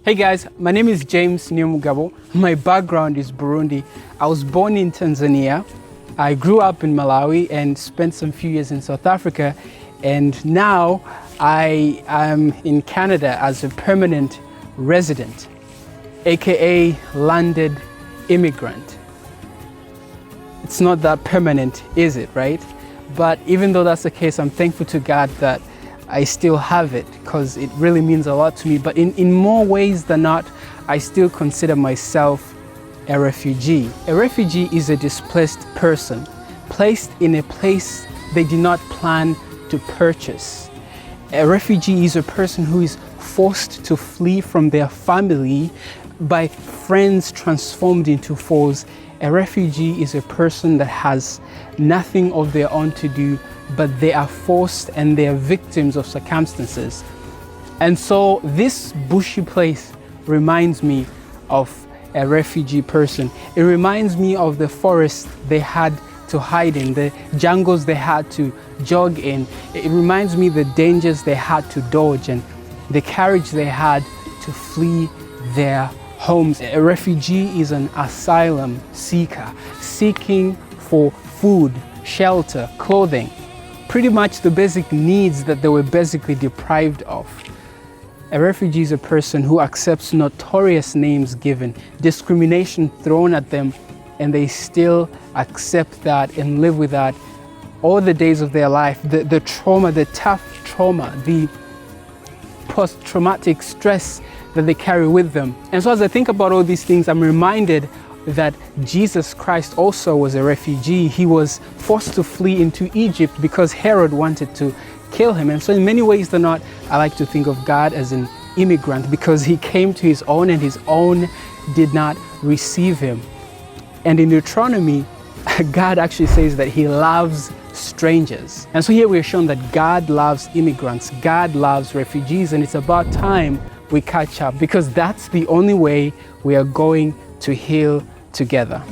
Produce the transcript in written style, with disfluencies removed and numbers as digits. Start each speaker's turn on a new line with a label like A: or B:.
A: Hey guys, my name is James Niyomugabo. My background is Burundi. I was born in Tanzania. I grew up in Malawi and spent some few years in South Africa. And now I am in Canada as a permanent resident, AKA landed immigrant. It's not that permanent, is it, right? But even though that's the case, I'm thankful to God that I still have it because it really means a lot to me. But in more ways than not, I still consider myself a refugee. A refugee is a displaced person placed in a place they did not plan to purchase. A refugee is a person who is forced to flee from their family by friends transformed into foes. A refugee is a person that has nothing of their own to do, but they are forced and they are victims of circumstances. And so this bushy place reminds me of a refugee person. It reminds me of the forest they had to hide in, the jungles they had to jog in. It reminds me the dangers they had to dodge and the courage they had to flee their homes. A refugee is an asylum seeker, seeking for food, shelter, clothing, pretty much the basic needs that they were basically deprived of. A refugee is a person who accepts notorious names given, discrimination thrown at them, and they still accept that and live with that all the days of their life. The trauma, the tough trauma, the post-traumatic stress that they carry with them. And so as I think about all these things, I'm reminded that Jesus Christ also was a refugee. He was forced to flee into Egypt because Herod wanted to kill him. And so in many ways than not, I like to think of God as an immigrant because he came to his own and his own did not receive him. And in Deuteronomy, God actually says that he loves strangers. And so here we are shown that God loves immigrants, God loves refugees, and it's about time we catch up because that's the only way we are going to heal together.